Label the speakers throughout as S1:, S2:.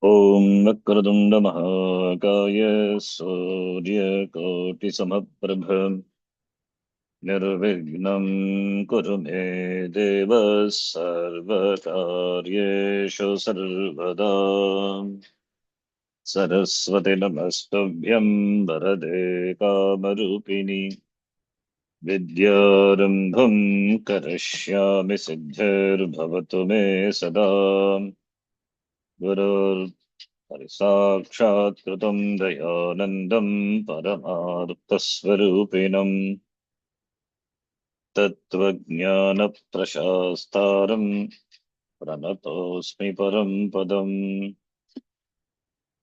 S1: ॐ वक्रतुण्डमहाकाय सूर्यकोटिसमप्रभ निर्विघ्नं कुरु मे देव सर्वकार्येषु सर्वदा। सरस्वती नमस्तुभ्यं वरदे कामरूपिणि विद्यारम्भं करिष्यामि सिद्धिर्भवतु मे सदा। साक्षात् कृतं दयानन्दं परमार्थस्वरूपिणम् तत्त्वज्ञानप्रशास्तारं प्रणतोऽस्मि परं पदम्।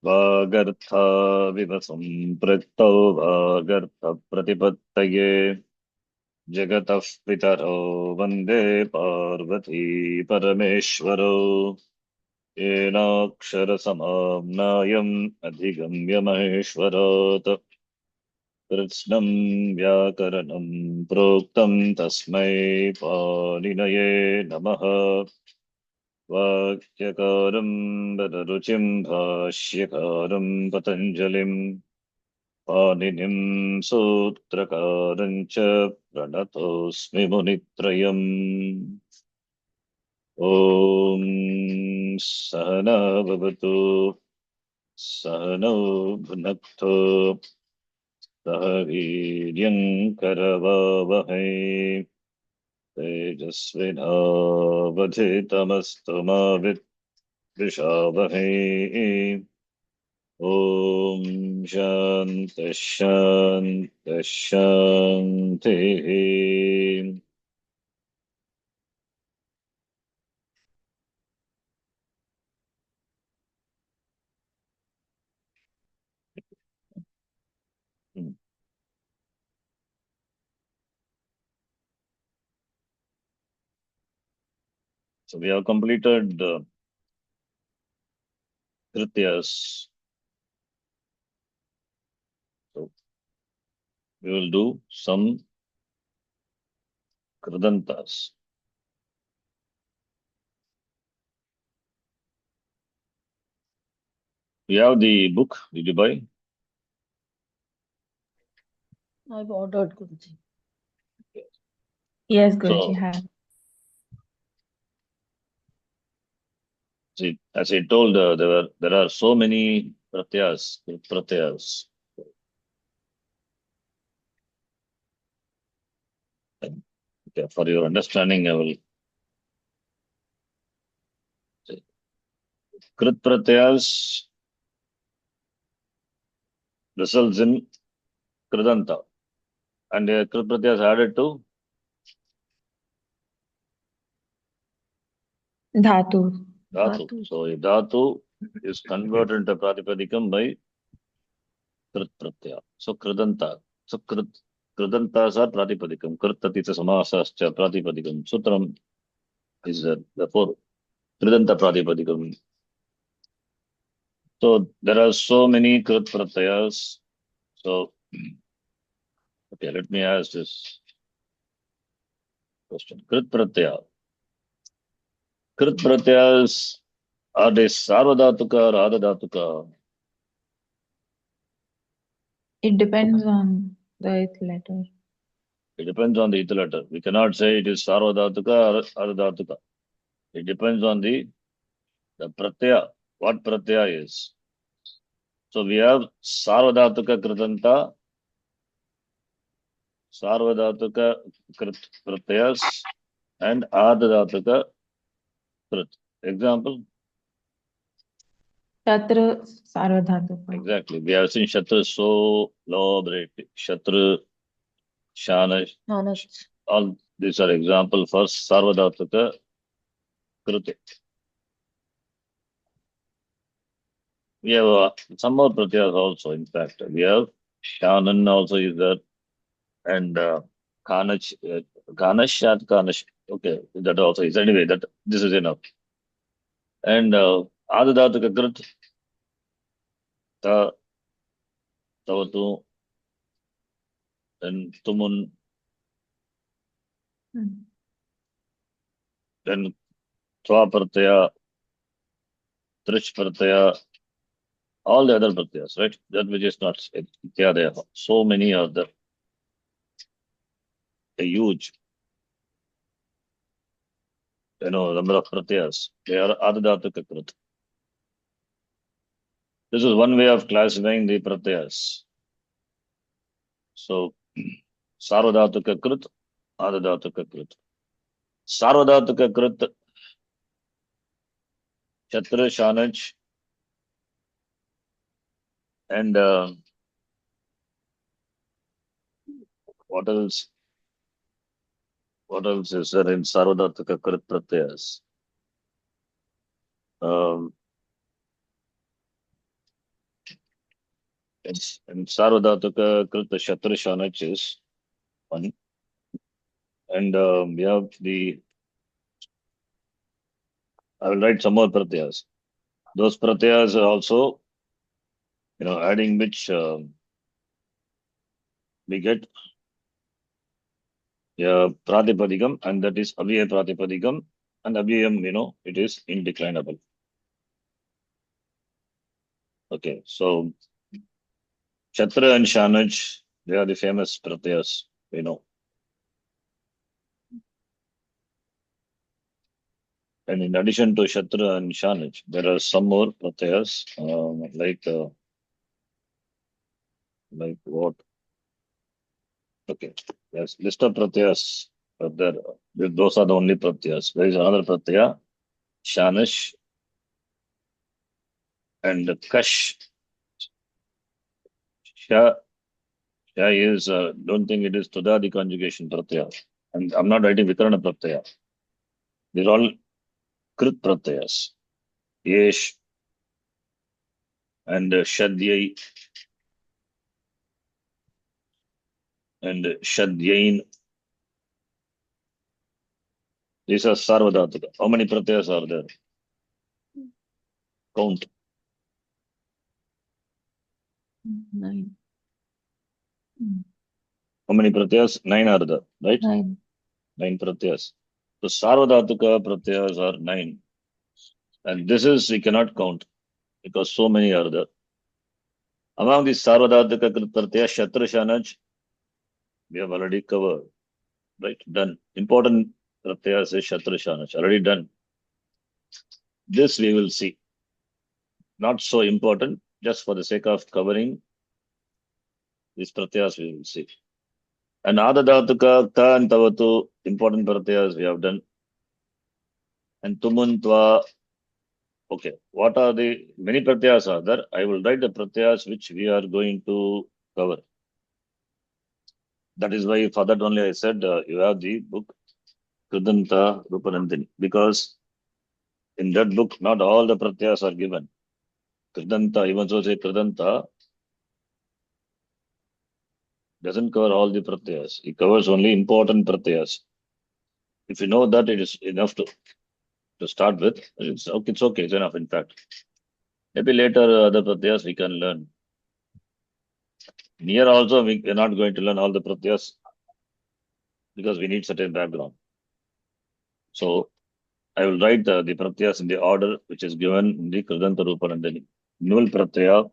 S1: वागर्थाविव सम्पृक्तौ वागर्थप्रतिपत्तये जगतः पितरौ वन्दे पार्वती परमेश्वरौ। येनाक्षरसमाम्नायम् अधिगम्य महेश्वरात् कृत्स्नं व्याकरणं प्रोक्तं तस्मै पाणिनये नमः। वाक्यकारं वदरुचिं भाष्यकारं पतञ्जलिं पाणिनिं सूत्रकारं च प्रणतोऽस्मि मुनित्रयम्। ॐ सहना भवतु सहनौ भुनक्तु सह वीर्यङ्करवावहै तेजस्विनावधितमस्तु मा विद्विषावहै। ॐ शान्तिः शान्तिः शान्तिः। So we have completed Krityas. So we will do some Kridantas. We have the book. Did you buy?
S2: I've ordered, Guruji. Yes, Guruji,
S1: So,
S2: have.
S1: see, as I told, there are so many pratyas. Okay, for your understanding, I will say Krit pratyas results in Kridanta, and Krit pratyas added to
S2: Dhatu.
S1: Dhatu. So a Dhatu is converted into Pratipadikam by Krit pratyaya. So Kridanta. So Kridantas are Pratipadikam. Kritatita samasascha Pratipadikam. Sutram is therefore Kridanta Pratipadikam. So there are so many Krit pratyas. So okay, let me ask this question. Krit pratyaya. Krit pratyas, are they Sarvadhatuka or Adadhatuka?
S2: It depends on the ith letter.
S1: It depends on the ith letter. We cannot say it is Sarvadhatuka or Adadhatuka. It depends on the pratyaya, what pratyaya is. So we have Sarvadhatuka Kritanta, Sarvadhatuka Pratyas, and Adadhatuka Krit. Example?
S2: Tatra Sarvadhatuka.
S1: Exactly. We have seen Shatra so elaborate. Shatra, Shana,
S2: Knowledge.
S1: all these are example for Sarvadhatuka Kriti. We have some more pratyas also, in fact. We have Shanan also is there, and Kanach, Kanashat, Kanash. Okay, that also is. Anyway, that this is enough. And Adadhatuka Krit, Ta, Tavatu, then Tumun, then Twa Pratyaya, Trish Pratyaya, All the other pratyas, right? That which is not Ityadeha. So many are there. A huge, number of pratyas. They are Adadatuka Krit. This is one way of classifying the pratyas. So, Sarvadhatuka Krit, Adadatuka Krit. Sarvadhatuka Krit, Chatra, Shanaj, and what else? What else is there in Sarvadhatuka Krit pratyas? Um, in Sarvadhatuka Krit, Chatra, Shanaj is one. And we have I will write some more pratyas. Those pratyas are also, adding which we get Pratipadikam, and that is Abhyaya Pratipadikam, and Abhyayam, it is indeclinable. Okay, so Chatra and Shanaj, they are the famous pratyas, we know. And in addition to Chatra and Shanaj, there are some more pratyas, like what? Okay, yes, list of pratyas are there. Those are the only pratyas. There is another pratyaya, Shanish and Kash. Sha is, don't think it is Tudadi conjugation pratyaya. And I'm not writing Vikarana pratyaya. These are all Krit pratyas. Yesh and Shadyai and Shadyain. These are Sarvadhatuka. How many pratyas are there? Count.
S2: 9.
S1: How many pratyas? 9 are there, right?
S2: 9.
S1: 9 pratyas. So Sarvadhatuka pratyas are 9. And this is, we cannot count because so many are there. Among the Sarvadhatuka Krit pratyas, Shatra Shanaj, we have already covered, right? Done. Important pratyas is Shatra Shanaj, already done. This we will see. Not so important, just for the sake of covering these pratyas we will see. And Adadhatuka, Ta and Tavatu, important pratyas we have done. And Tumuntva, okay. What are the many pratyas are there? I will write the pratyas which we are going to cover. That is why for that only I said you have the book Kridanta Rupanandini, because in that book not all the pratyas are given. Kridanta, even so say Kridanta doesn't cover all the pratyas. It covers only important pratyas. If you know that, it is enough to start with. It's okay. It's enough, in fact. Maybe later other pratyas we can learn. Here also we are not going to learn all the pratyas because we need certain background. So I will write the pratyas in the order which is given in the Kridanta Rupanandini. Nul pratyaya.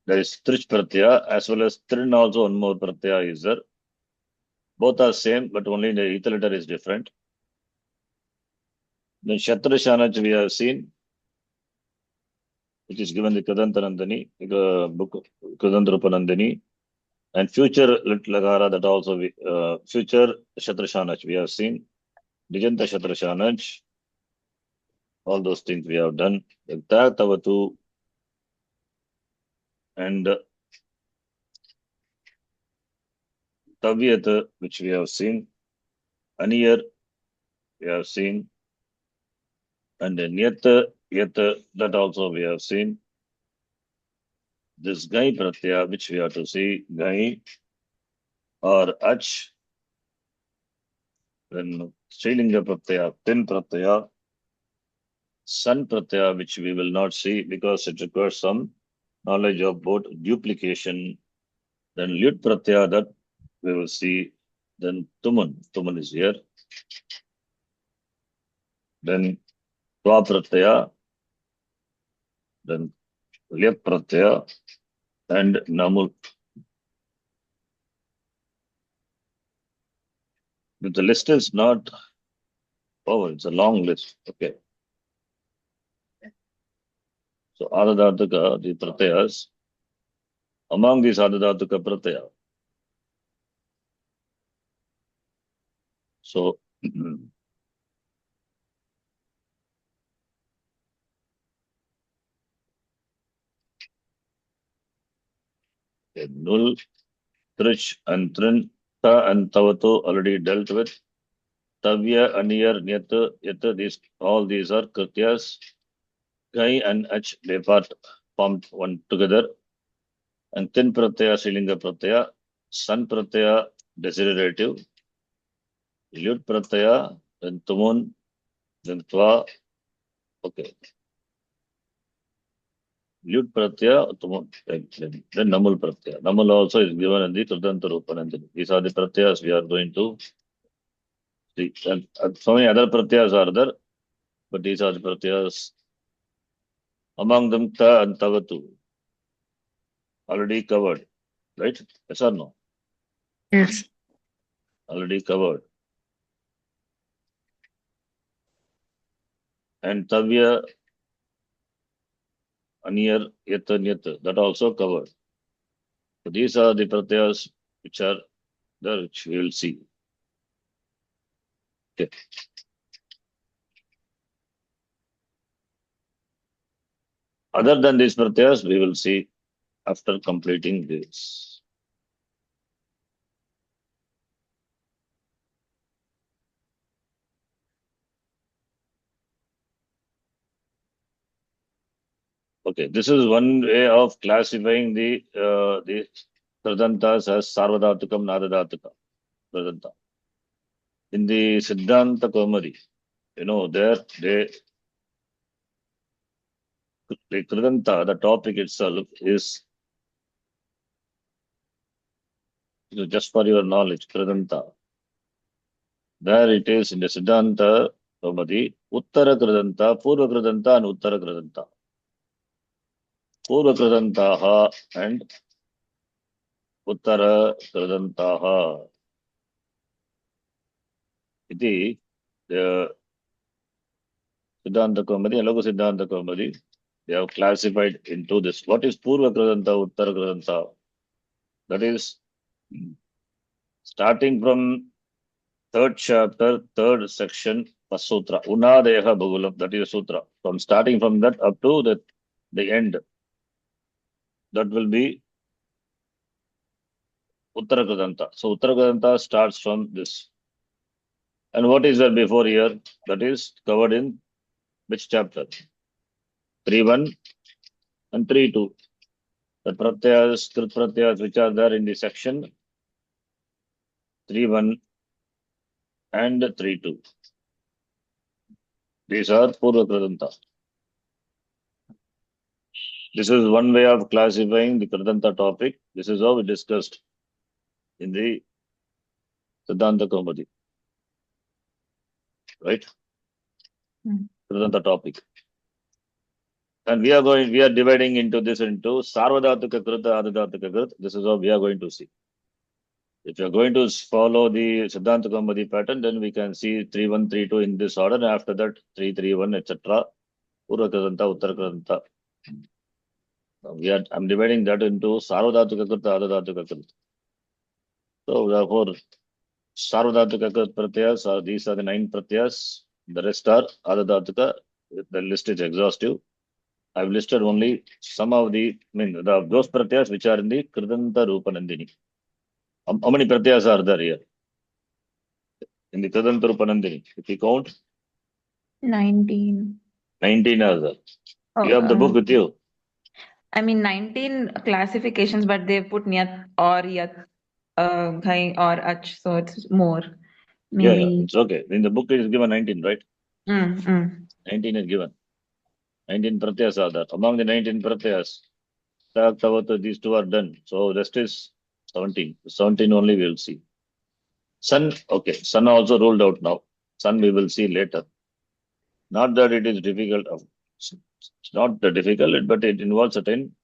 S1: There is Trich pratyaya as well as Trin also, one more pratyaya is there. Both are same, but only the ether letter is different. Then Shatra Shanaj we have seen, which is given the Kridantanandani, the book Kridantarupanandani, and future Litlagara, that also future Shatra Shanaj we have seen, Dijanta Shatra Shanaj, all those things we have done. Tavatu and Tavyat, which we have seen, Aniyar we have seen, and Nyat, Yat, that also we have seen. This Gai Pratyaya, which we have to see, Gai or Ach, then Srilinga Pratyaya, Tin Pratyaya, San Pratyaya, which we will not see because it requires some knowledge of both duplication, then Lyut Pratyaya, that we will see, then Tuman is here, then Twa Pratyaya, then Lyap Pratyaya and Namul. But the list is not over, it's a long list. Okay. So Adadatuka, the Pratyayas, among these Adadatuka Pratyaya. So Nul, Trish, and Trin, Ta and Tavato already dealt with. Tavya, Aniyar, Nyata, Yata, all these are Krityas. Gai and H, they formed one together. And Tin Pratyaya, Srilinga Pratyaya, San Pratyaya, desiderative. Lyut Pratyaya, then Tumun, then Tva. Okay. Lyut Pratyaya, Tumun, then Namul Pratyaya. Namul also is given in the Kridanta Rupanandini. These are the Pratyayas we are going to see. And so many other Pratyayas are there, but these are the Pratyayas. Among them, Ta and Tavatu. Already covered, right? Yes or no?
S2: Yes.
S1: Already covered. And Tavya, Aniyar, Yata, Nyata, that also covered. So these are the pratyas which are there, which we will see. Okay. Other than these pratyas, we will see after completing this. Okay, this is one way of classifying the Pradantas as Sarvadhatukam, Nadadhatukam, Pradanta. In the Siddhanta Kaumari, there the Kridanta, the topic itself is, just for your knowledge, Kridanta. There it is in the Siddhanta Kaumari, Uttara Kridanta, Purva Kridanta, and Uttara Kridanta. Purva Kridantaha and Uttara Kridantaha. Iti, the Siddhanta Kaumari and Lagu Siddhanta Kaumari, they have classified into this. What is Purva Kridanta, Uttara Kridanta? That is starting from third chapter, third section, Sutra. Unadeha Bhagulam, that is a sutra. From starting from that up to the end, that will be Uttara Kridanta. So Uttara Kridanta starts from this. And what is there before here? That is covered in which chapter? 3.1 and 3.2. The pratyas, Krit pratyas, which are there in the section 3.1 and 3.2. These are Purva Kridanta. This is one way of classifying the Kridanta topic. This is how we discussed in the Siddhanta Kaumari. Right? Kridanta topic. And we are dividing into this into Sarvadhatuka Krita, Adadhatuka Krita. This is how we are going to see. If you are going to follow the Siddhanta Kaumari pattern, then we can see 3.1, 3.2 in this order, and after that 3.3.1, etc. Purva Kridanta, Uttara Kridanta. I'm dividing that into Sarvadhatuka Krita, Adadhatuka Krita. So therefore, Sarvadhatuka Krita pratyas, these are the 9 pratyas. The rest are Adadhatuka. The list is exhaustive. I've listed only some of those pratyas which are in the Kridanta Rupanandini. How many pratyas are there here? In the Kridanta Rupanandini, if you count?
S2: 19.
S1: 19 are there.
S2: Oh,
S1: You have the book with you?
S2: I mean 19 classifications, but they put Nyat or Yat, Ghai or Ach, so it's more. Maybe.
S1: Yeah, it's okay. In the book it is given 19, right? 19 is given. 19 pratyas are there. Among the 19 pratyas, Tak, Tavata, these two are done. So rest is 17. 17 only we will see. Sun, okay. Sun also ruled out now. Sun we will see later. Not that it is difficult. It's not difficult, but it involves certain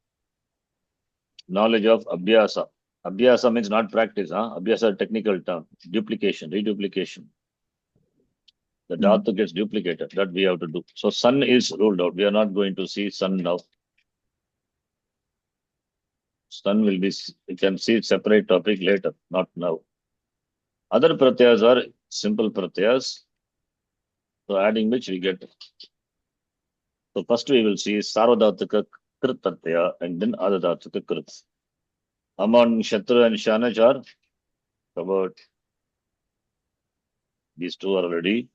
S1: knowledge of abhyasa. Abhyasa means not practice. Abhyasa is a technical term. Duplication, reduplication. The dhatu gets duplicated. That we have to do. So sun is ruled out. We are not going to see sun now. Sun will be, we can see separate topic later, not now. Other pratyas are simple pratyas. So adding which we get. So first we will see sarvadhataka krit pratyaya and then adadhataka krit. Aman, Shatra and Shanaj are covered. These two are already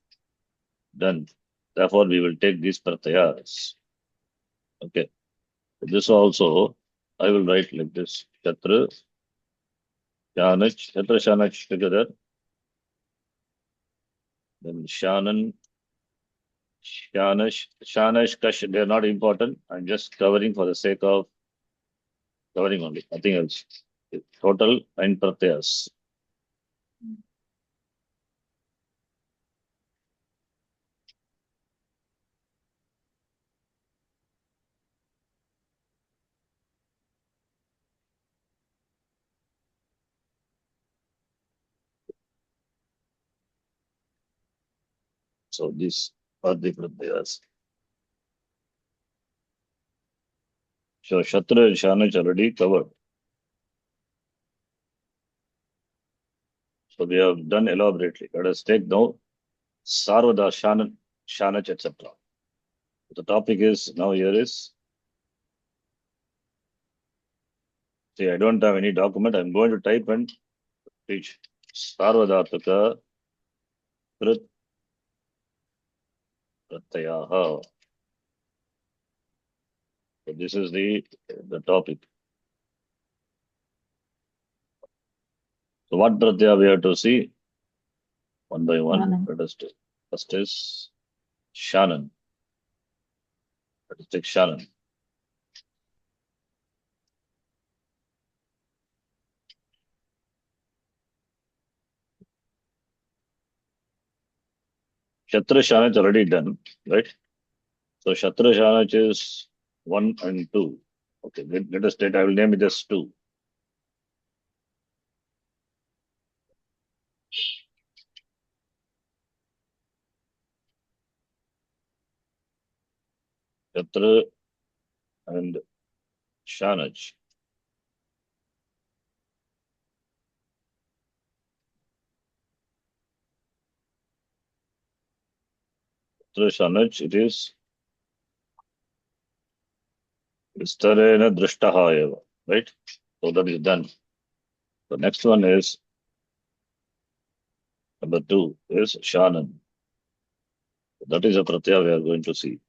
S1: done. Therefore, we will take these pratyas. Okay. This also, I will write like this. Shatra, Shanaj together. Then Shanash, Kash, they are not important. I'm just covering for the sake of covering only. Nothing else. Total 9 pratyas. So these are the pratyas. So Shatra and Shanaj already covered. So we have done elaborately. Let us take now Sarvada, Shanaj, etc. The topic is now here is, see, I don't have any document. I'm going to type and teach. Sarvadhataka Krit Pratyaha. So this is the topic. So what pratyaya we have to see? One by one. Let us take. First is Shannon. Let us take Shannon. Shatra Shanaj is already done, right? So Shatra Shanaj is 1 and 2. Okay, let us take, I will name it as 2. Shatra and Shanaj. Shatra Shanaj, it is Vistarena Drishtaha eva, right? So that is done. The next one is number 2 is Shannon. That is a pratyaya we are going to see.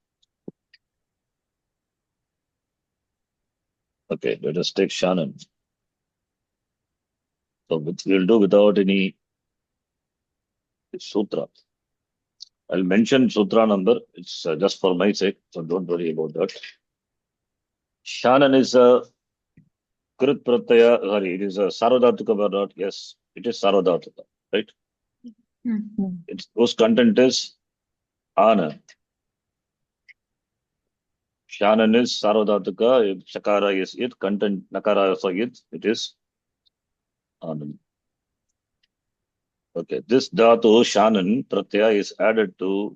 S1: Okay, let us take Shannon. So we'll do without any sutra. I'll mention sutra number. It's just for my sake, so don't worry about that. Shannon is a Krit Pratyaya, sorry, it is a Sarvadhatuka or not? Yes, it is Sarvadhatuka, right? Its whose content is Ana. Shannon is Sarvadhatuka, if Shakara is it, content Nakara also it is Anand. Okay, this Dhatu Shannon Pratyaya is added to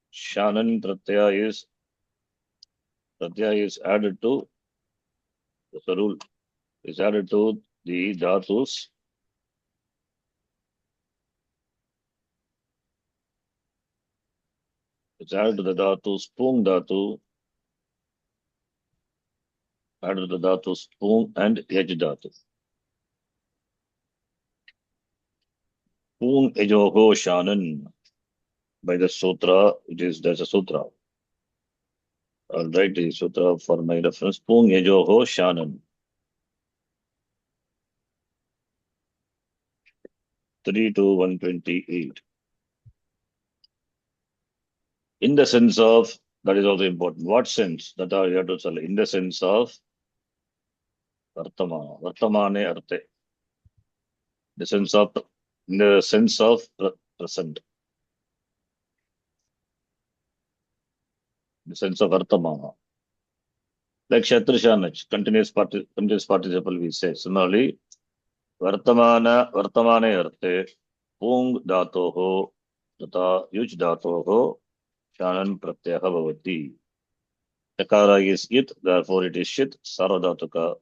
S1: Shannon Pratyaya is added to the rule is added to the Dhatus. It's added to the Dhatu Spung Dhatu, added to the Dhatu Spung and Yaj Dhatu. Spung Ejoho Shannon. By the sutra, there's a sutra. I'll write the sutra for my reference. Spung Ejoho Shannon. 3 to 128. In the sense of, that is also important. What sense? That are you have to tell. In the sense of Vartamana. Vartamane Arte. In the sense of present. the sense of Vartamana. Like Shatru Shanach, continuous participle we say. Similarly, Vartamane arte, Pung Dhatoho, Tata Yuj Dhatoho, Shanan Pratyaha Bhavati. Takara is it, therefore it is shit, Saradhatuka.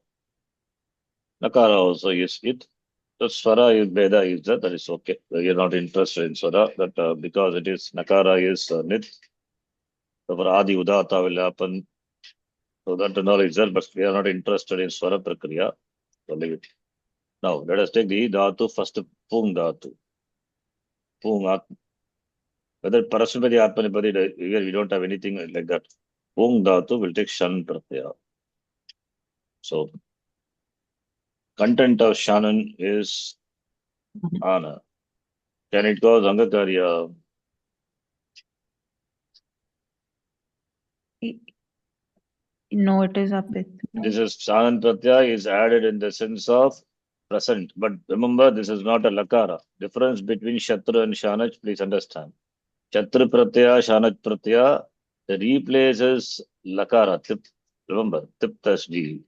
S1: Nakara also is it. The Swara is Veda is that is okay. We are not interested in Swara, that because it is Nakara is Nit, therefore Adi Udata will happen. So that knowledge is there, but we are not interested in Swara Prakriya. So leave it. Now let us take the Dhatu first, Pung Dhatu. Pung Atma. Whether Parasmapati Atmanipati, here we don't have anything like that. Pung Dhatu will take Shan Pratyaya. So content of Shanan is Ana. Can it cause Angakarya?
S2: No, it is Apit.
S1: This is Shanan Pratyaya is added in the sense of present. But remember, this is not a Lakara. Difference between Shatra and Shanach, please understand. Shatra Pratyaya, Shanach Pratyaya replaces Lakara, Tip. Remember, Tip plus D.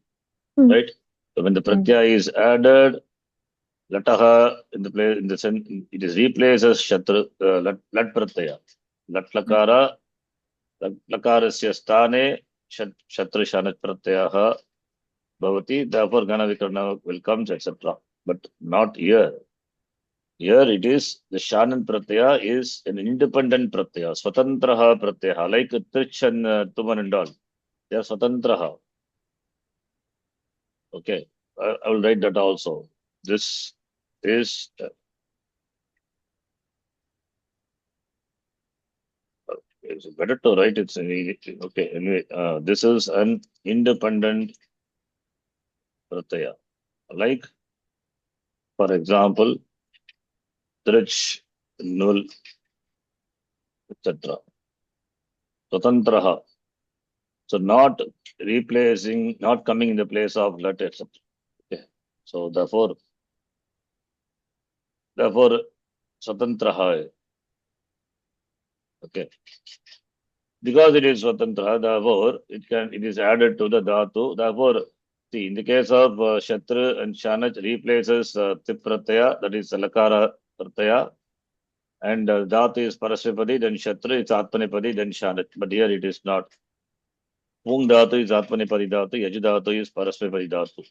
S1: Right? So when the Pratyaya is added, Lataha in the place in the sense it is replaces Shatra Lat Pratyaya. Lat Lakara, Lakarasya Sthane, Shatra Shanach Pratyaya Bhavati, therefore Gana Vikarna will come, etc. But not here. Here it is, the Shanan Pratyaya is an independent Pratyaya, Swatantraha Pratyaya, like Trich and Tuman and all. They are Swatantraha. Okay, I will write that also. This is, it's better to write it. Okay, anyway, this is an independent Pratyaya. Like, for example, Trich, Nul, etc. Swatantraha. So not replacing, not coming in the place of let, etc. Okay. So therefore, Swatantraha. Okay. Because it is Swatantraha, therefore it is added to the Dhatu. Therefore, see, in the case of Shatra and Shanach replaces Tip Pratyaya, that is Lakara Pratyaya, and Dhatu is Parasvipadi, then Shatra is Atmanipadi, then Shanach. But here it is not. Pung Dhatu is Atmanipadi Dhatu, Yaj Dhatu is Parasvipadi Dhatu.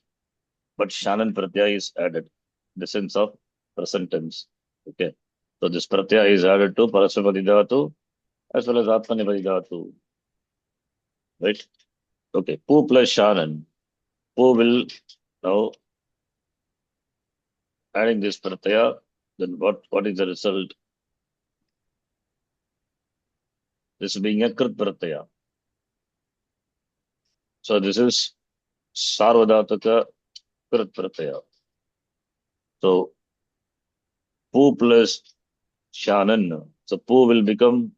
S1: But Shanan Pratyaya is added in the sense of present tense. Okay. So this Pratyaya is added to Parasvipadi Dhatu as well as Atmanipadi Dhatu. Right? Okay. Pu plus Shanan. Pu will now adding this Pratyaya, then what is the result? This being a Krit Pratyaya. So this is Sarvadhataka Krit Pratyaya. So Pu plus Shanan. So Pu will become,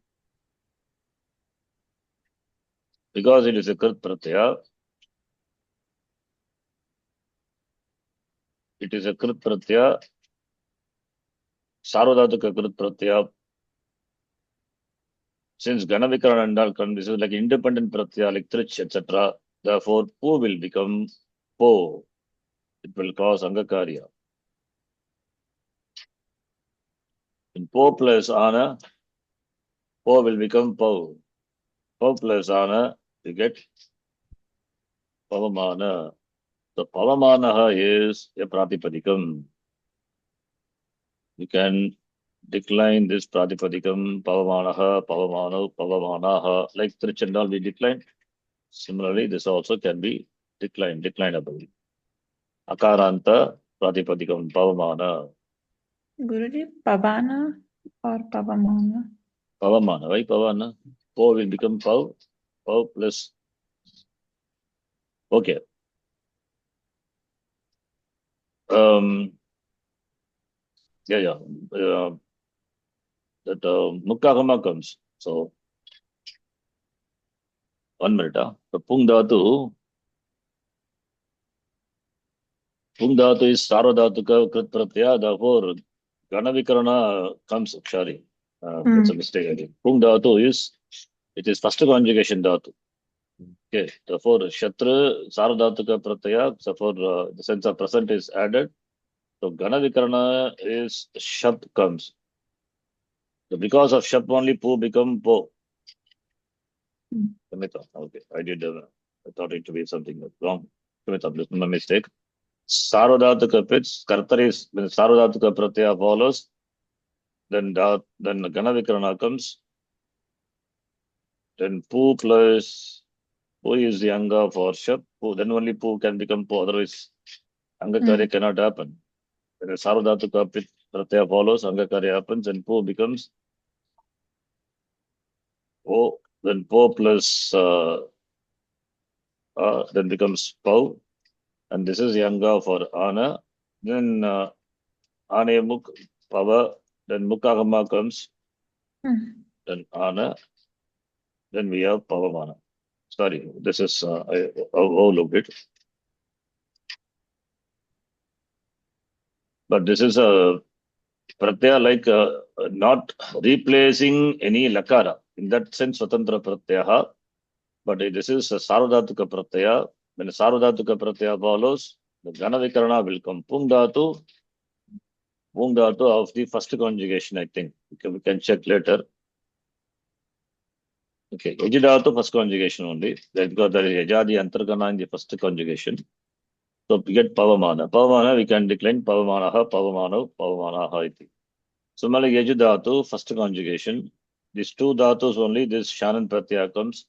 S1: because it is a Krit Pratyaya, it is a Krit Pratyaya, Sarvadhataka Krit Pratyaya. Since Ganavikarana and all come, this is like independent Pratyaya, like Trich, etc. Therefore, Pu will become Po. It will cause Angakarya. In Po plus Ana, Po will become Po. Po plus Ana, you get Pavamana. So Pavamanaha is a Pratipadikam. You can decline this Pratipadikam, Pavamanaha, Pavamano, Pavamanaha, like Trich and all we decline. Similarly, this also can be declinable. Akaranta Pratipadikam, Pavamana.
S2: Guruji, Pavana or Pavamana?
S1: Pavamana, right? Pavana. Po will become Pav. Pav plus. Okay. Yeah. That Mukkagama comes. So 1 minute. So Pung Dhatu is Sarvadhatuka Krit Pratyaya. Therefore, Ganavikarana comes. Sorry. That's a mistake again. Pung Dhatu is It is first conjugation dhatu. Okay. Therefore, Shatra, Saradhatuka Pratyaya, so for the sense of present is added. So Gana Vikarana is Shab comes. So because of Shab only Po become Po. Kamita. Okay. I thought it to be something wrong. Kamita, this is my mistake. Saradhatuka Pits, Kartar is, when Saradhatuka Pratyaya follows, then Gana Vikarana comes, then Po plus Po is the Anga for Shab, Po, then only Po can become Po, otherwise Anga Karya cannot happen. When a Sarvadhatuka Pratyaya follows, Anga Karya happens, and Po becomes O, then Po plus then becomes Pau, and this is the Anga for Ana. Then Ane Muk, Pava, then Mukagama comes, then Ana, then we have Pavamana. Sorry, this is, I overlooked it. But this is a Pratyaya like not replacing any Lakara. In that sense, Swatantra Pratyaya. But this is a Sarvadhatuka Pratyaya. When Sarvadhatuka Pratyaya follows, the Gana Vikarana will come. Pung Dhatu of the first conjugation, I think. We can check later. Okay, Yajidhatu first conjugation only. Because there is Yajadi Antargana in the first conjugation. So we get Pavamana. Pavamana, we can decline Pavamanaha, Pavamano, Pavamanaha iti. Similarly, Yajidhatu first conjugation. These two dhatus only, this Shanan Pratyaya comes.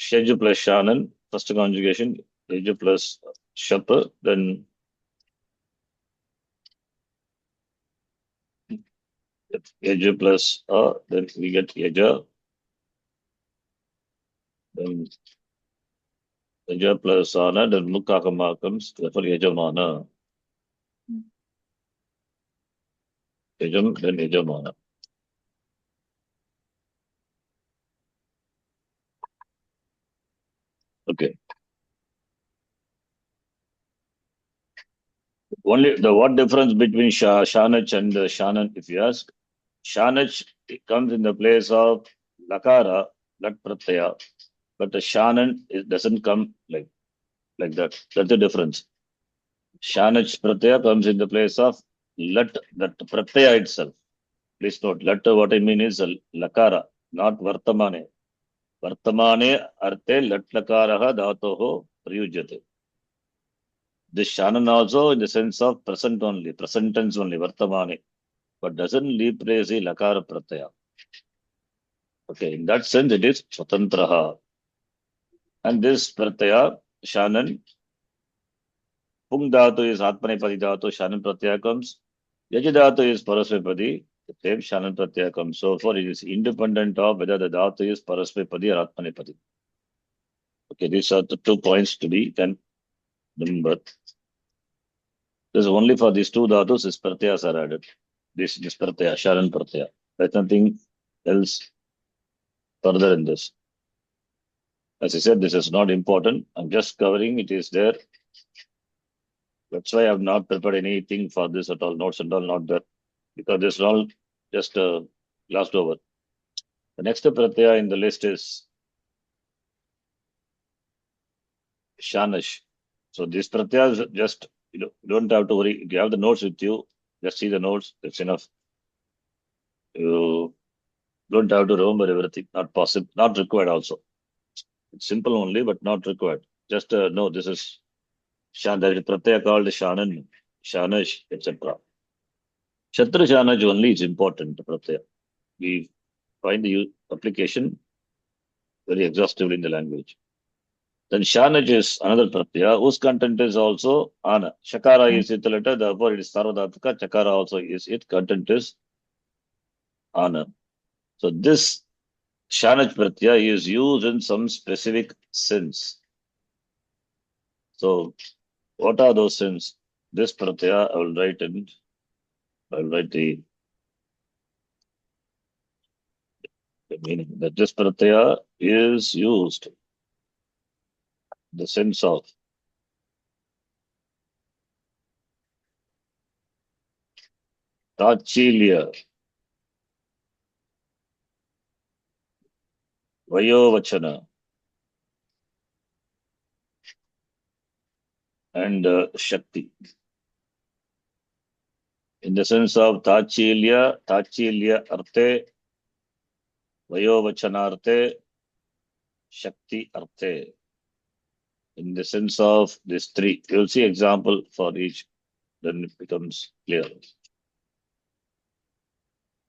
S1: Sheju plus Shanan, first conjugation, Yeju plus Shapa, then Yeju plus then we get Yeja, then Yeja plus Ana, then Mukakama comes, therefore Yejamana. Yejam, then Yejamana. Okay. Only the what difference between Shanach and Shanan, if you ask, Shanach comes in the place of Lakara, Lat Pratyaya, but the Shanan it doesn't come like that. That's the difference. Shanach Pratyaya comes in the place of Lat, that Pratyaya itself. Please note, Lat, what I mean is Lakara, not Vartamane. Vartamane arte Lat Lakaraha dhatoho prayujyate. This Shanan also in the sense of present only, present tense only, Vartamane, but doesn't replace the Lakara Pratyaya. Okay, in that sense it is Swatantraha. And this Pratyaya, Shanan, Pung Dhatu is Atmanepadi Dhatu, Shanan Pratyaya comes. Yaji Dhatu is Parasmepadi, the same Shanan Pratyaya comes. So for it is independent of whether the Dhatu is Parasmepadi or Atmanepadi. Okay, these are the 2 points to be then remembered. This is only for these two Dhatus, is Pratyayas are added. This Pratyaya, Shanan Pratyaya. There's nothing else further in this. As I said, this is not important. I'm just covering, it is there. That's why I've not prepared anything for this at all, notes and all not there. Because this is all just glossed over. The next Pratyaya in the list is Shanash. So this Pratyaya is just, you don't have to worry. If you have the notes with you, just see the notes, that's enough. You don't have to remember everything, not possible, not required also. It's simple only, but not required. Just know this is Shan, there is a Pratyaya called Shanan, Shanash, etc. Shatra Shanaj only is important, Pratyaya. We find the application very exhaustively in the language. Then Shanaj is another Pratyaya, whose content is also Ana. Shakara is it letter, therefore it is Sarvadhataka. Chakara also is it, content is Ana. So this Shanaj Pratyaya is used in some specific sense. So what are those sense? This Pratyaya, I will write the meaning that this Pratyaya is used the sense of Tachilya. Vayovachana and Shakti. In the sense of Tachilya Arte, Vayovachanarte, Shakti Arte. In the sense of these three, you'll see example for each, then it becomes clear.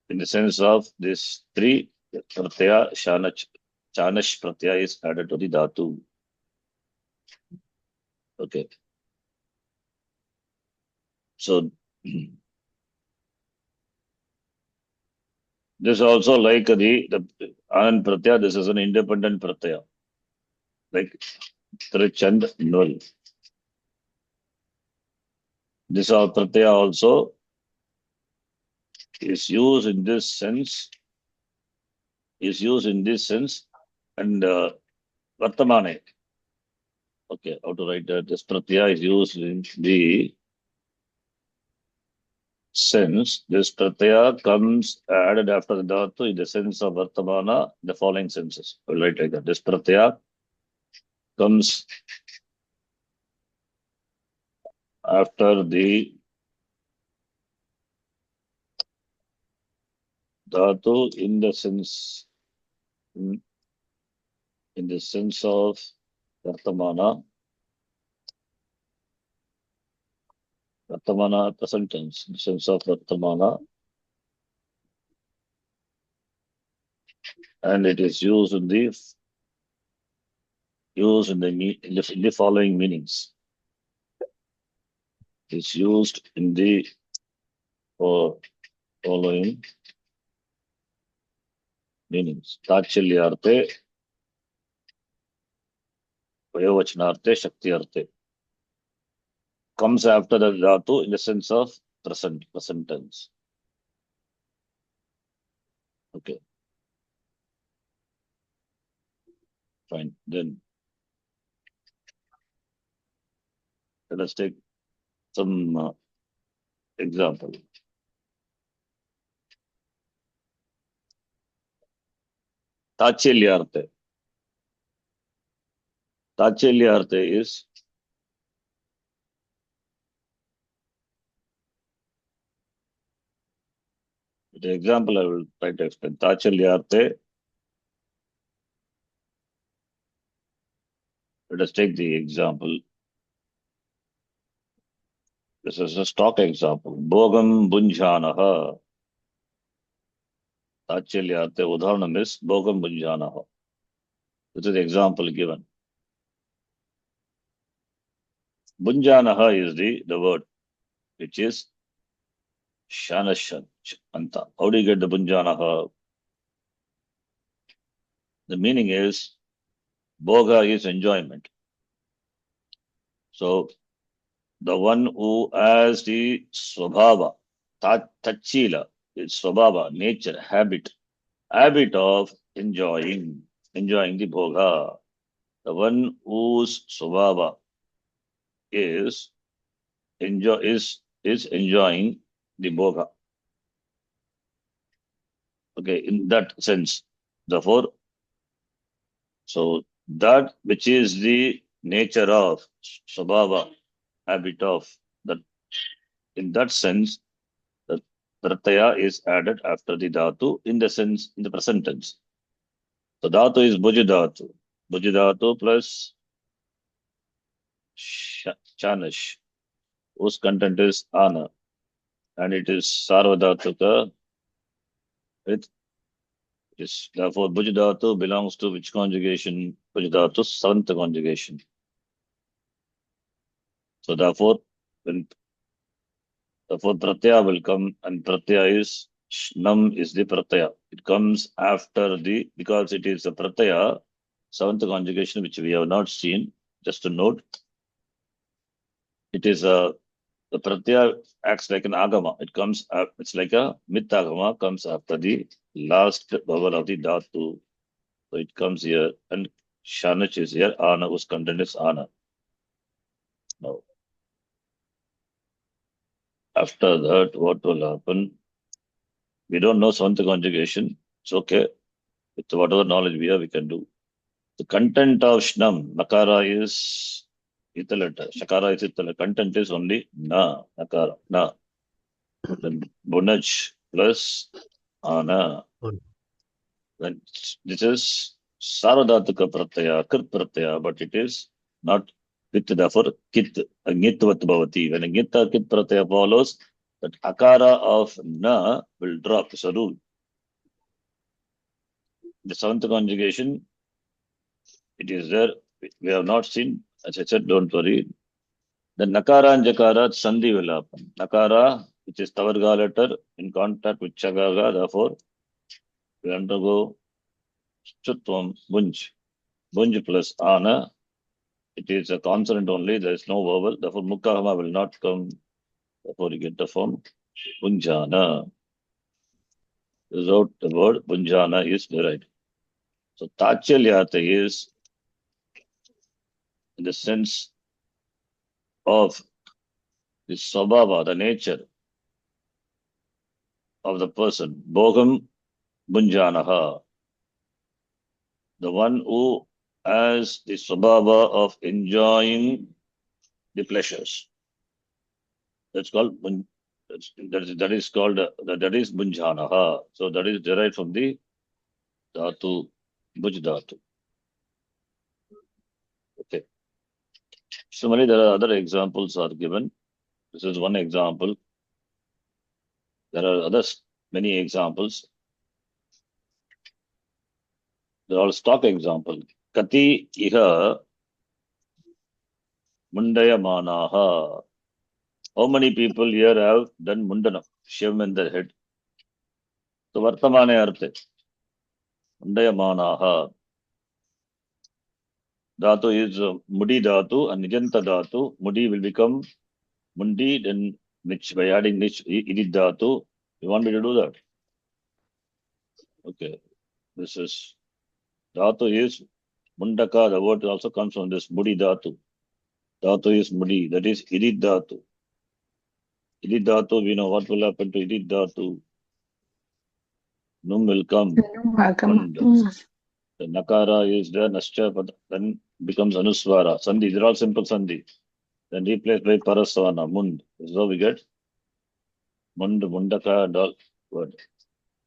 S1: In the sense of these three, Pratyaya, Chanash Pratyaya is added to the Dhatu. Okay. So, this also like the Anand Pratyaya, this is an independent Pratyaya. Like Trichand Null. This Pratyaya also is used in this sense, and Vartamane. Okay, how to write that? This Pratyaya is used in the sense, this Pratyaya comes added after the Dhatu in the sense of Vartamana, the following senses. We'll write like that. This Pratyaya comes after the Dhatu in the sense, in the sense of Vartamana, present tense, in the sense of Vartamana, and it is used in the following meanings. It's used in the following meanings. Tachilyarte, Vayovachanarte, Shaktiyarte. Comes after the Dhatu in the sense of present tense. Okay. Fine. Then let us take some example. Tachilyarte. Tachilyarte is the example I will try to explain. Tachilyarte. Let us take the example. This is a stock example. Bogam Bunjanaha. Tachilyarte Udharanam is Bogam Bunjanaha. This is the example given. Bunjanaha is the word, which is Shanashan Anta. How do you get the Bunjanaha? The meaning is Bhoga is enjoyment. So the one who has the Swabhava, Tachila, is Swabhava, nature, habit of enjoying the Bhoga. The one whose Swabhava is enjoying the Bhoga. Okay, in that sense. Therefore, so that which is the nature of Swabhava, habit of that, in that sense, the Pratyaya is added after the Dhatu in the present tense. So Dhatu is Bhujidhatu. Bhujidhatu plus Chanash, whose content is Ana, and it is Sarvadhatuka. Therefore, Bhujidhatu belongs to which conjugation? Bhujidhatu, seventh conjugation. So therefore, Pratyaya will come, and Pratyaya is Nam is the Pratyaya. It comes after because it is a Pratyaya, seventh conjugation, which we have not seen. Just to note, it is the Pratyaya acts like an Agama. It comes, it's like a Agama, comes after the last vowel of the Dhatu. So it comes here, and Shanach is here, Ana, whose content is Ana. Now, after that, what will happen? We don't know seventh conjugation. It's okay. With whatever knowledge we have, we can do. The content of Shnam, Nakara is Italata. Shakara is Itala. Content is only Na, Nakara, Na. Then Bunaj plus Ana.
S3: Un.
S1: Then this is Saradhataka Pratyaya, Krit Pratyaya, but it is not with, therefore Kit, Nitvat Bhavati. When a Gita Kit Pratyaya follows, that Akara of Na will drop. It's a rule. The seventh conjugation, it is there. We have not seen. As I said, don't worry. The Nakara and Jakara, Sandhi will happen. Nakara, which is Tavarga letter, in contact with Chagaga, therefore, we undergo Chutvam, Bunj. Bunj plus Ana. It is a consonant only, there is no vowel. Therefore, Mukkahama will not come. Therefore, you get the form Bunjana. Without the word, Bunjana is derived. So, Tachalyata is in the sense of the Swabhava, the nature of the person. Bhogam Bunjanaha. The one who has the Swabhava of enjoying the pleasures. That's called that is called that is Bunjanaha. So that is derived from the Dhatu, Bhuj Dhatu. Okay. Similarly, there are other examples are given. This is one example. There are others, many examples. They're all stock example. Kati iha mundayamanaha. How many people here have done mundanam, shave in their head? So vartamane arte. Mundayamanaha. Dhatu is mudi dhatu and nijanta dhatu. Mudi will become mundi, then nich, by adding nich, idit dhatu. You want me to do that? Okay. This is dhatu is mundaka. The word also comes from this mudi dhatu. Dhatu is mudi. That is idit dhatu. Idit dhatu, we know what will happen to idit dhatu. Num will come. Mund. The nakara is there, nascha, but then becomes anuswara. Sandhi, these are all simple sandhi. Then replaced by paraswana, mund. This is how we get mund, mundaka, and all word.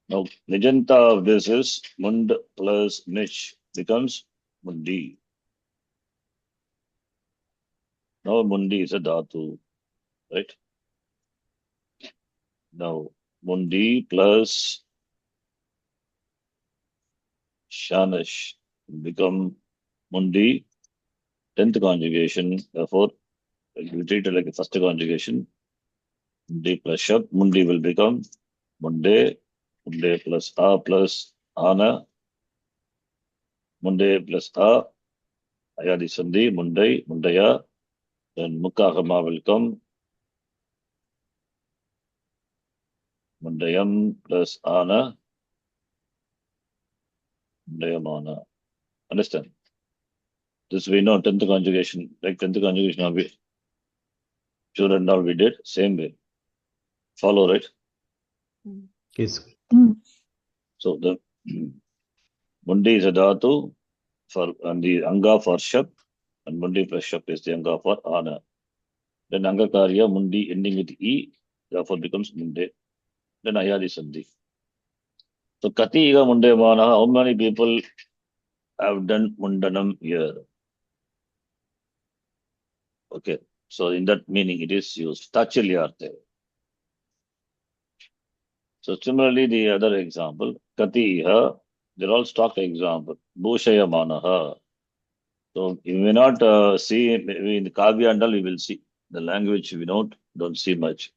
S1: Now, nijanta of this is mund plus nish becomes mundi. Now, mundi is a dhatu, right? Now, mundi plus shanash become mundi, 10th conjugation. Therefore, we treat it like a first conjugation. Mundi plus shab, mundi will become munde, munde plus a plus ana, munde plus a, ayadi sandhi, mundai, mundaya. Then mukkahama will come. Mundayam plus ana. Mundayamana. Understand? This we know 10th conjugation. Like 10th conjugation, we sure and all we did. Same way. Follow, right?
S3: Yes.
S1: So the mundi is a dhatu for and the anga for shab, and mundi plus shab is the anga for ana. Then anga karya mundi ending with e, therefore becomes munde. Then ayadi sandhi. So kati iga munde mana, how many people have done mundanam here? Okay. So in that meaning it is used. Tachilyarte. So similarly the other example, kati iha, they're all stock example. Bhushaya manaha. So you may not see maybe in the Kavya and all we will see. The language we don't see much.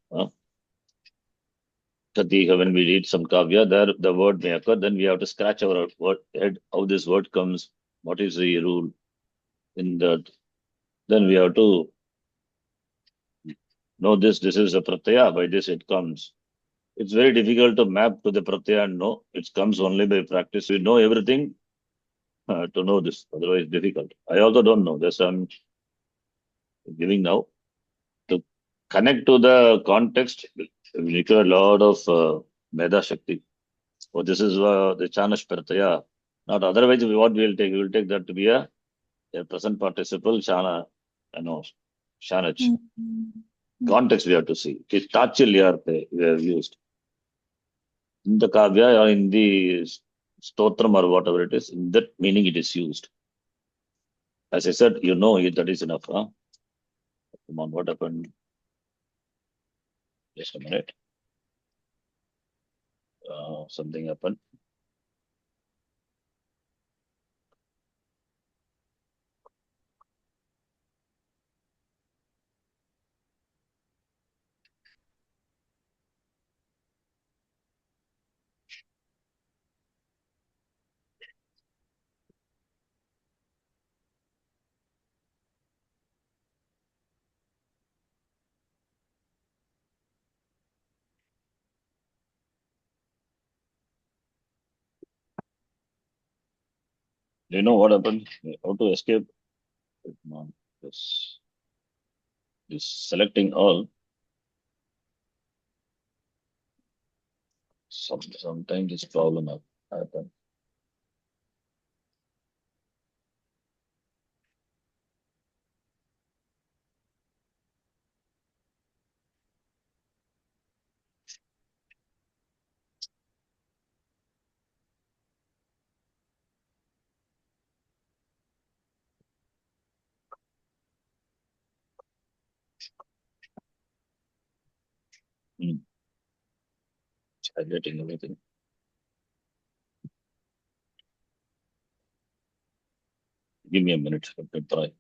S1: Kati, when we read some Kavya, there the word may occur, then we have to scratch our word head, how this word comes, what is the rule in that. Then we have to know this is a pratyaya, by this it comes. It's very difficult to map to the pratyaya and know. It comes only by practice. We know everything to know this, otherwise difficult. I also don't know. That's I'm giving now. To connect to the context, we require a lot of Meda Shakti. So this is the Chanash Pratyaya. Not otherwise, what we will take that to be a present participle, Shana, Shanach. Context we have to see. Tachilyarte we have used. In the Kavya or in the Stotram or whatever it is, in that meaning it is used. As I said, that is enough. Huh? Come on, what happened? Just a minute. Something happened. Do you know what happened? How to escape? Come on. This selecting all. Sometimes this problem happen. Highlighting everything. Give me a minute. Let me try.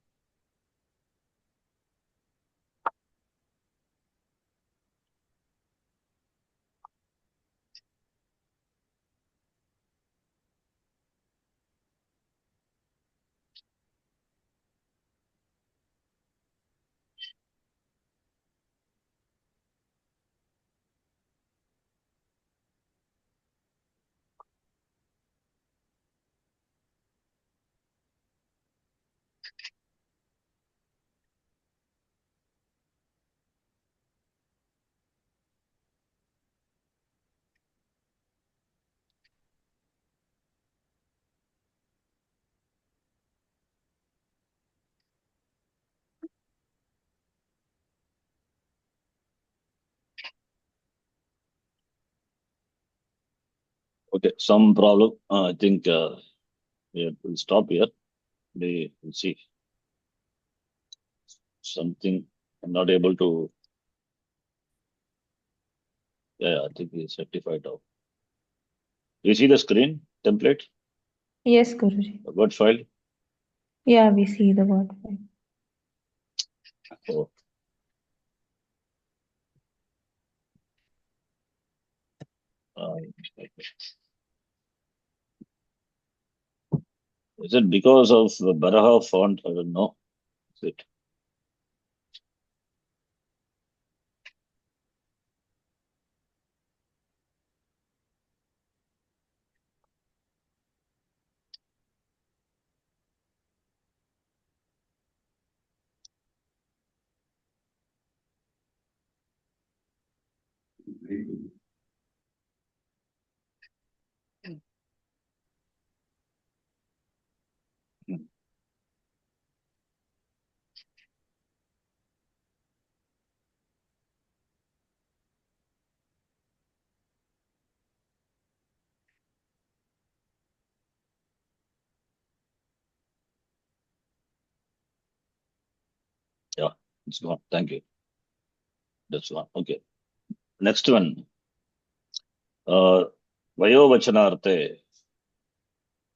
S1: Okay, some problem. I think we'll stop here. We'll see. Something I'm not able to. Yeah, I think it's rectified out. You see the screen template,
S2: Yes, Guruji.
S1: the Word file?
S2: Yeah, we see the word file.
S1: Oh. Is it because of the Baraha font? I don't know. Is it? Hmm. Yeah, it's gone. Thank you. That's one. Okay. Next one. Vayovachanarte.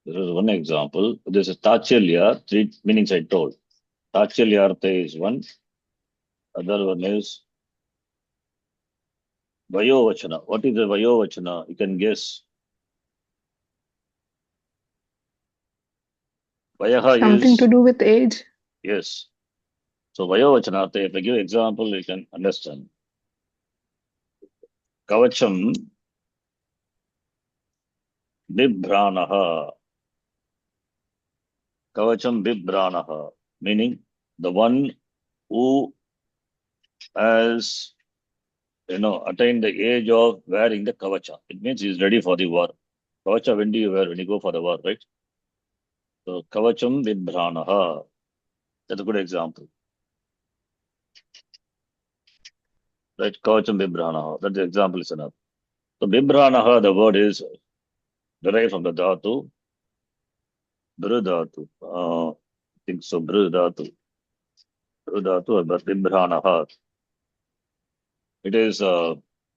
S1: There is one example. This is Tachalya, three meanings I told. Tachalyarte is one. Other one is Vayovachana. What is the Vayovachana? You can guess. Vayaha
S4: Something
S1: is,
S4: to do with age.
S1: yes. So Vayovachanarte, if I give example, you can understand. Kavacham Bibhranaha. Kavacham Bibhranaha. Meaning the one who has attained the age of wearing the kavacha. It means he is ready for the war. Kavacha, when do you wear? When you go for the war, right? So Kavacham Vibhranaha. That's a good example. Right? Kavacham Vibhranaha. That example is enough. So Vibhranaha, the word is derived from the dhatu, Bru dhatu. I think so, Bru dhatu. Bru dhatu, but Vibhranaha. It is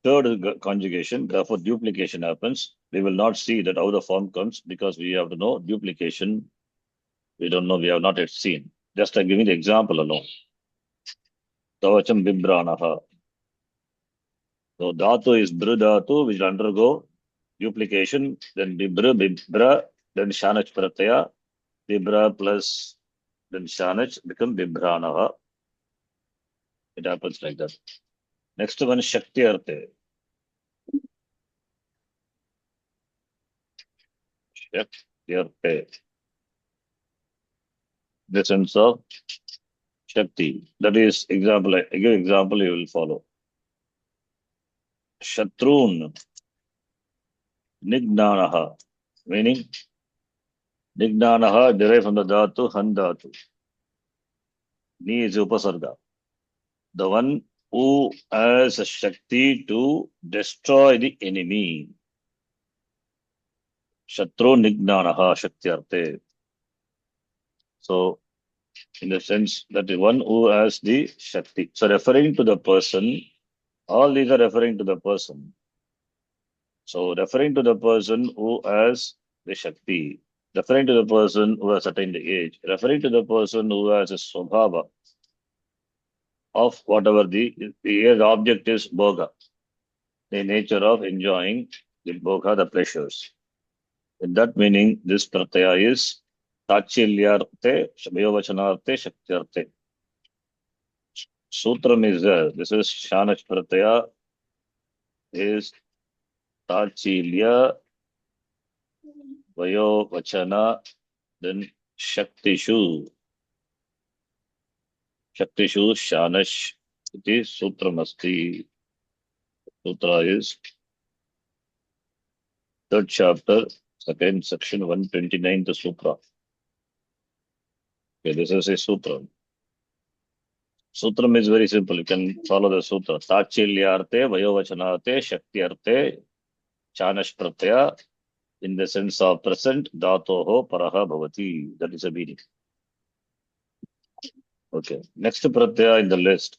S1: third conjugation, therefore duplication happens. We will not see that how the form comes because we have to know duplication. We don't know, we have not yet seen. Just I'm giving the example alone. Kavacham Vibhranaha. So dhatu is Bru dhatu, which will undergo duplication, then Vibra, then Shanach Pratyaya, Vibra plus then Shanach become Vibhranaha. It happens like that. Next one, Shakti Arte. Shakti Arte. The sense of Shakti. That is example. I give example, you will follow. Shatrun Nignanaha. Meaning Nignanaha derived from the dhatu Handhatu. Ni is Upasarga. The one who has a Shakti to destroy the enemy. Shatru Nignanaha Shakti Arte. So, in the sense that the one who has the Shakti. So, referring to the person, all these are referring to the person. So, referring to the person who has the Shakti, referring to the person who has attained the age, referring to the person who has a Swabhava of whatever the object is Bhoga, the nature of enjoying the Bhoga, the pleasures. In that meaning, this pratyaya is Tachilyarte, Vayovachanarte, Shaktiyarte. Sutram is there. This is Shanach pratyaya is Tachilya, Vayovachana, then Shaktishu. Shaktishu, Shanash. It is Sutramasti. Sutra is third chapter, second section, 129, the Sutra. Okay, this is a Sutra. Sutram is very simple. You can follow the Sutra. Tachilyarte, Vayovachanarte, Shaktiyarte, Chanash Pratyaya, in the sense of present, Dhatoho Paraha Bhavati. That is a meaning. Okay. Next Pratyaya in the list.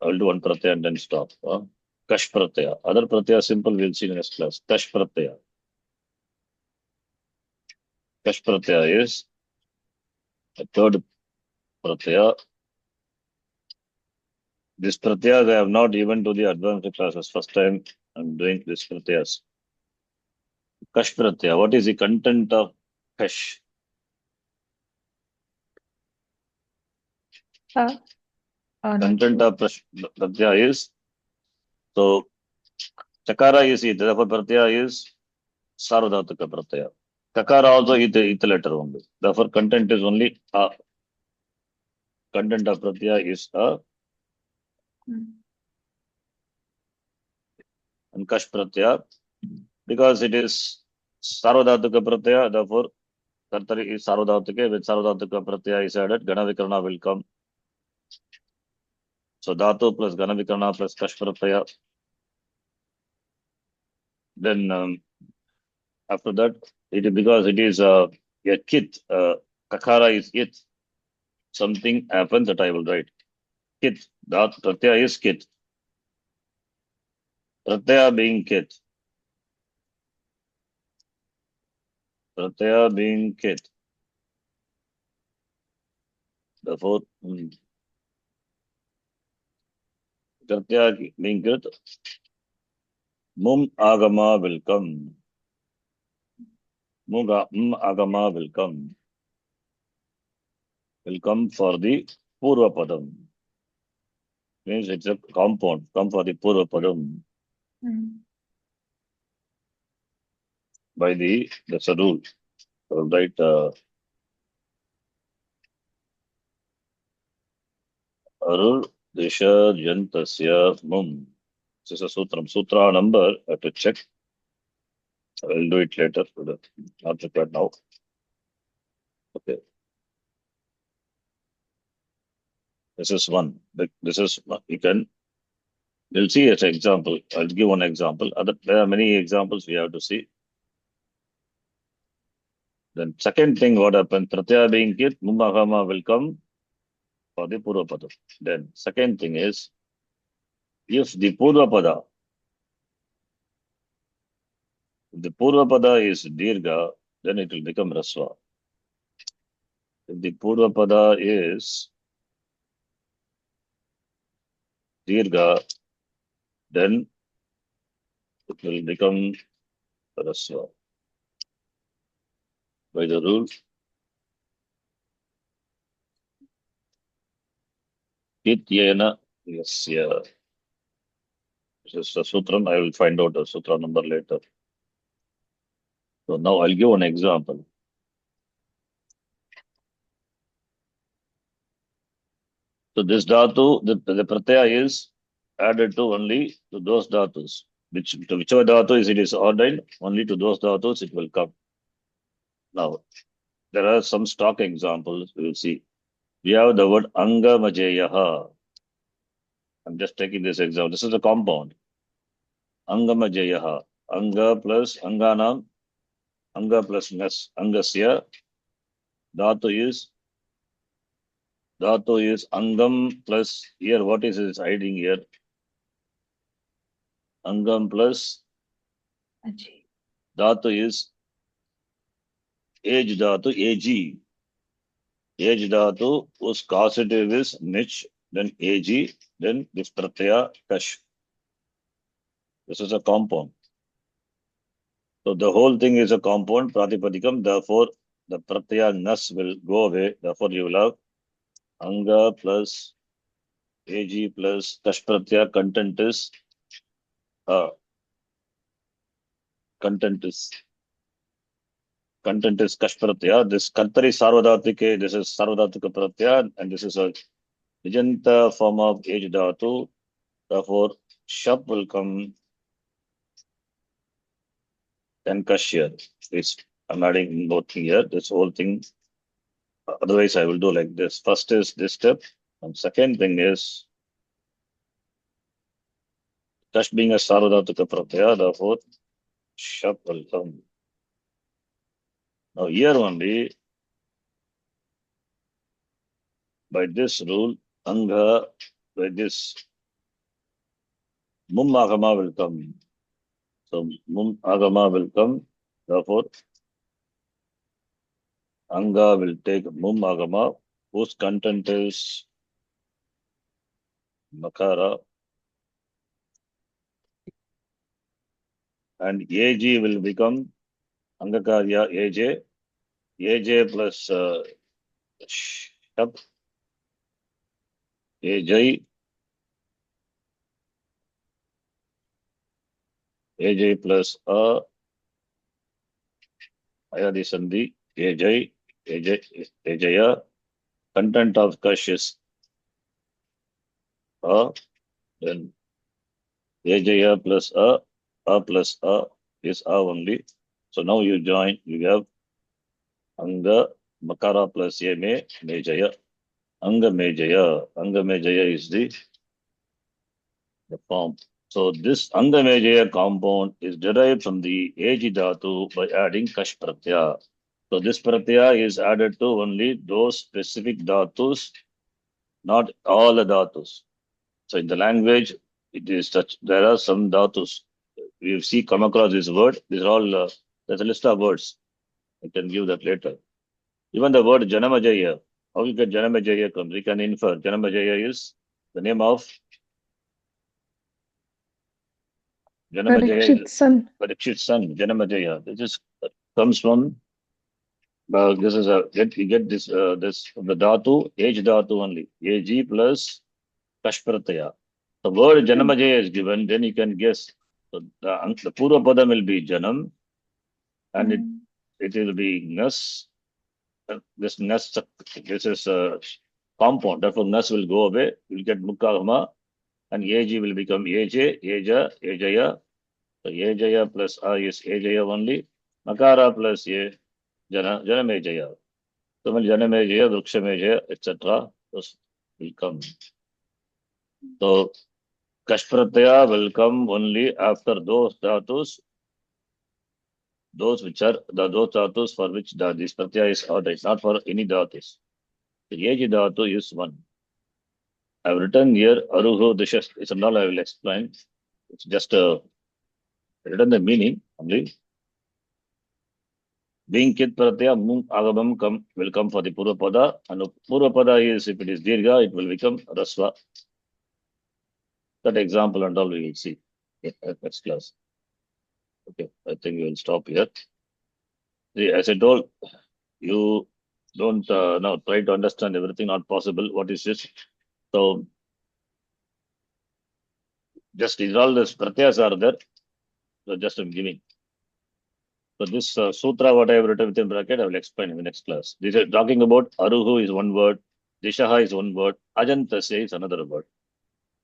S1: I will do one Pratyaya and then stop. Kash Pratyaya. Other Pratyaya simple, we'll see in the next class. Kash Pratyaya. Kash Pratyaya is the third Pratyaya. This Pratyaya I have not even to the advanced classes. First time I'm doing this Pratyayas. Kash Pratyaya. What is the content of Kash? Content of Pratyaya is, so Chakara is it, therefore Pratyaya is Sarvadhataka Pratyaya. Kakara also it letter only. Therefore content is only A. Content of Pratyaya is A. And Kash Pratyaya, because it is Sarvadhataka Pratyaya, therefore Kartari is Sarvadhataka. With Sarvadhataka Pratyaya is added, Gana Vikarana will come. So Dhatu plus Gana Vikarana plus Kash Pratyaya. Then after that, because it is a kit, Kakara is it. Something happens that I will write. Kit. That Pratyaya is kit. Pratyaya being kit. Pratyaya being kit. Therefore, Pratyaya being kit. Mum Agama will come. Agama will come. Will come for the Purva Padam. Means it's a compound. Come for the Purva Padam. By that's a rule. I will write Arul Disha Jantasya Mum. This is a Sutram. Sutra number, I have to check. I will do it later. Not required now. Okay. This is one. This is you'll see as an example. I'll give one example. There are many examples we have to see. Then second thing, what happened? Pratyaya being kit, Mummagama will come for the Purvapada. Then second thing is, if the Purvapada is Dirgha, then it will become Rasva. If the Purvapada is Dirgha, then it will become Rasva. By the rule, Ityena Yasya. This is the Sutram. I will find out the Sutra number later. So now I'll give an example. So this dhatu, the pratyaya is added to only to those dhatus. To whichever dhatu it is ordained, only to those dhatus it will come. Now, there are some stock examples we will see. We have the word Anga Majeyaha. I'm just taking this example. This is a compound. Anga Majeyaha. Anga plus Anganam. Anga plus Nas. Angasya. Dhatu is Angam plus, here what is it hiding here? Angam plus
S2: Aji.
S1: Dhatu is Age Dhatu, AG. Age Dhatu, whose causative is Nich, then AG, then this Pratyaya Kash. This is a compound. So the whole thing is a compound, Pratipadikam, therefore the Pratyaya Nas will go away, therefore you will have Anga plus AG plus Kash Pratyaya, content is Kash Pratyaya. This Kartari Sarvadhatike, this is Sarvadhatika Pratyaya, and this is a Vijanta form of Age Dhatu. Therefore, Shap will come and Kash here. I'm adding both here, this whole thing. Otherwise, I will do like this. First is this step, and second thing is Kash being a Sarvadhatika Pratyaya, therefore, Shap will come. Now, here only, by this rule, Anga, by this, Mum Agama will come. So, Mum Agama will come, therefore, Anga will take Mum Agama, whose content is Makara, and AG will become Angakarya AJ plus Shap, AJ plus Ayadi Sandhi, Ajaya, content of Kash is then Ajaya plus A plus A is A only. So now you join, you have Anga Makara plus Mejaya. Anga Mejaya is the form. So this Anga Mejaya compound is derived from the Eji Dhatu by adding Kash Pratyaya. So this Pratyaya is added to only those specific Dhatus, not all the Dhatus. So in the language, it is such, there are some Dhatus. We come across this word, these are all, there's a list of words. I can give that later. Even the word Janamajaya, how you get Janamajaya comes, we can infer Janamajaya is the name of Janamajaya, Parikshit's son, Janamajaya. This comes from, this is we get this from the Dhatu, Age Dhatu only, AG plus Kash Pratyaya. The word Janamajaya is given, then you can guess. So the Purva Padam will be Janam, and it will be Nas. This Nas, this is a compound, therefore Nas will go away, you'll get Mukkagama, and AG will become AJ, Ajaya. So Ajaya plus A is Ajaya only, Makara plus A, Janamejaya. Similarly, Janamejaya, Vrikshamejaya, etc. Those will come. So, Kash Pratyaya will come only after those dhatus, those dhatus for which this Pratyaya is ordered, not for any dhatus. The Yeji dhatu is one. I have written here Aruho Dishas. It's all I will explain. It's just written the meaning only. Being Kit Pratyaya, Mum Agabam will come for the Purvapada, and Purvapada is, if it is Dirgha, it will become Rasva. That example and all we will see in next class. Okay, I think we will stop here. See, as I told, you don't now try to understand everything, not possible. What is this? So, just these all the pratyas are there. So, just I'm giving. So, this sutra, what I have written within bracket, I will explain in the next class. This is talking about Aruhu is one word, Dishaha is one word, Ajantasya is another word.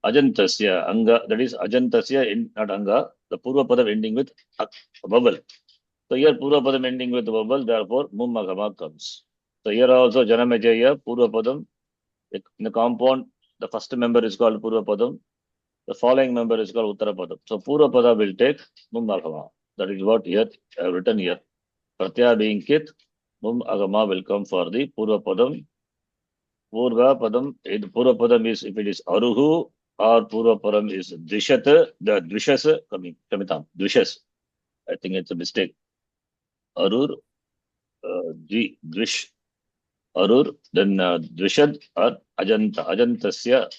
S1: Ajantasya, Anga, that is Ajantasya, not Anga, the Purva Padam ending with a vowel. So here Purva Padam ending with vowel, therefore Mum Agama comes. So here also Janamejaya, Purva Padam. In the compound, the first member is called Purva Padam. The following member is called Uttara Padam. So Purva Pada will take Mum Agama. That is what here I have written here. Pratyaya being Kit, Mum Agama will come for the Purva Padam. Purva Padam, Purva Padam is, if it is Aruhu or Purva Padam is Drishat, the Drishas coming, Kamitam, Drishas. I think it's a mistake. Arur, Drish, Arur, then Drishad or Ajanta, Ajantasya,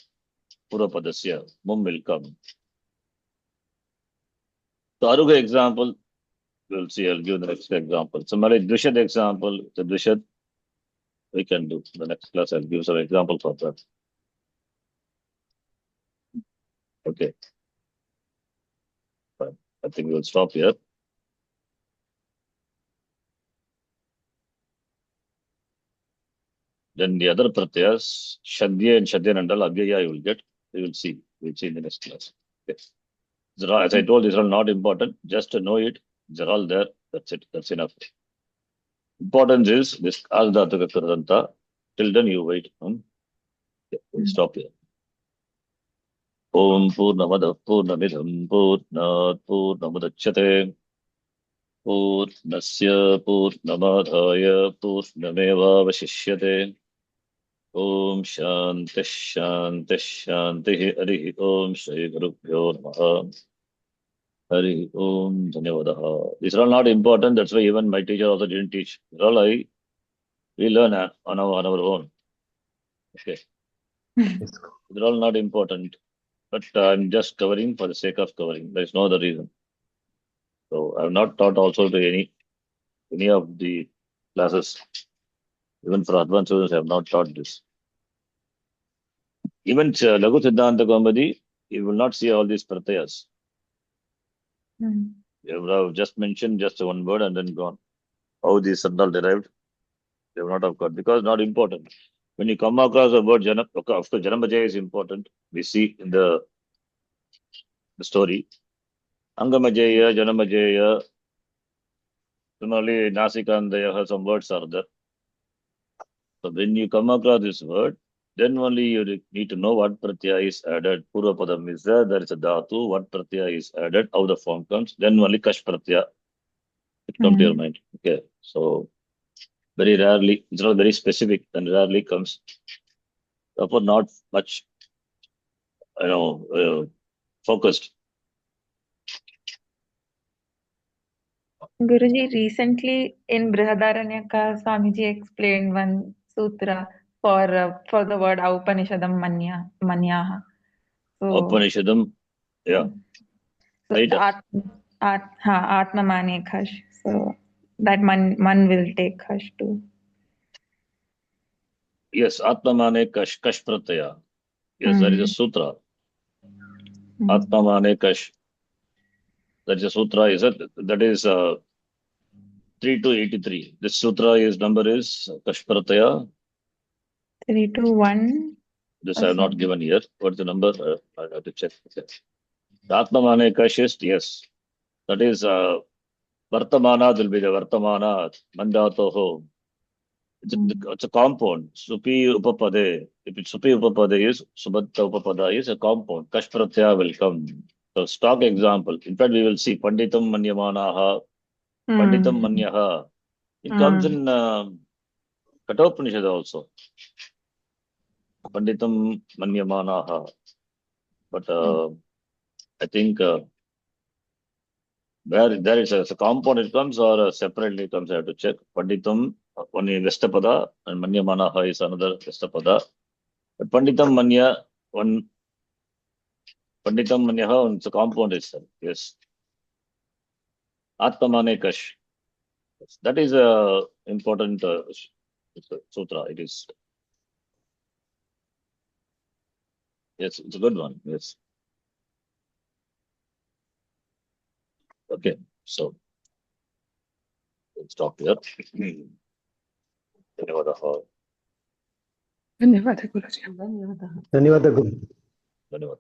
S1: Purapadasya, Mum will come. So Aruga example, we'll see, I'll give the next example. So Malay Drishad example, the Drishad, we can do. The next class, I'll give some examples of that. Okay. Fine. I think we'll stop here. Then the other pratyas, Shadya and Shadyan and all, Abhyaya you will get. We will see. We'll see in the next class. Okay. As I told, these are all not important. Just to know it, they're all there. That's it. That's enough. Importance is this Aldhataka Kradanta. Till then, you wait. Okay, we'll stop here. Om Purnamada Purnamidham Purnat Purnamadachyate Purnasya Purnamadhaya Purnameva Vashishyate Om Shanti Shanti Shanti Hari Om Shri Gurubhyo Namaha Hari Om Dhanyavadaha. These are all not important. That's why even my teacher also didn't teach. These are all we learn on our own. Okay.
S3: Yes.
S1: They're all not important. But I'm just covering for the sake of covering. There's no other reason. So I have not taught also to any of the classes. Even for advanced students, I have not taught this. Even Laghu Siddhanta Kaumudi, you will not see all these pratyas. You have just mentioned just one word and then gone. How these are all derived, they will not have got because not important. When you come across the word Janam, of course, Janamajaya is important. We see in the story. Angamajaya, Janamajaya, similarly, Nasikandaya, some words are there. So when you come across this word, then only you need to know what pratyaya is added. Purva Padam is there is a dhatu, what pratyaya is added, how the form comes, then only Kash pratyaya. It comes to your mind. Okay. So very rarely, it's not very specific and rarely comes. Therefore, not much, focused.
S2: Guruji, recently in Brihadaranyaka, Swamiji explained one sutra for the word Aupanishadam Manyaha. So,
S1: Upanishadam, yeah.
S2: so
S1: Right.
S2: Atma Mane Khash. So that man will take Khash too.
S1: Yes, Atmamane Kash pratyaya. Yes, that is a sutra. Atmamane Kash. That is a sutra. That is 3 to 83. This sutra number is Kash pratyaya.
S2: 3 to 1.
S1: This I have not given here. What's the number? I have to check. Okay. The Atmamane Kash is, yes. That is Vartamana will be the Vartamana Mandatoho. It's a compound. Supi Upapade. If it's Supi Upapade is Subatta Upapada is a compound. Kash Pratyaya will come. So stock example. In fact, we will see Panditam Manyamanaha, Panditam Manyaha. It comes in Kathopanishad also. Panditam Manyamanaha. But I think where there is a compound it comes or separately it comes, I have to check. Panditam, one is Vestapada and Manyamanaha is another Vestapada. But Panditam Manya, one Panditam Manyaha, it's a compound itself. Yes. Atmane Kash. That is a important sutra. It is. Yes, it's a good one. Yes. Okay. So let's stop here. ಧನ್ಯವಾದ.
S3: ಧನ್ಯವಾದ ಗುರು.
S1: ಧನ್ಯವಾದ.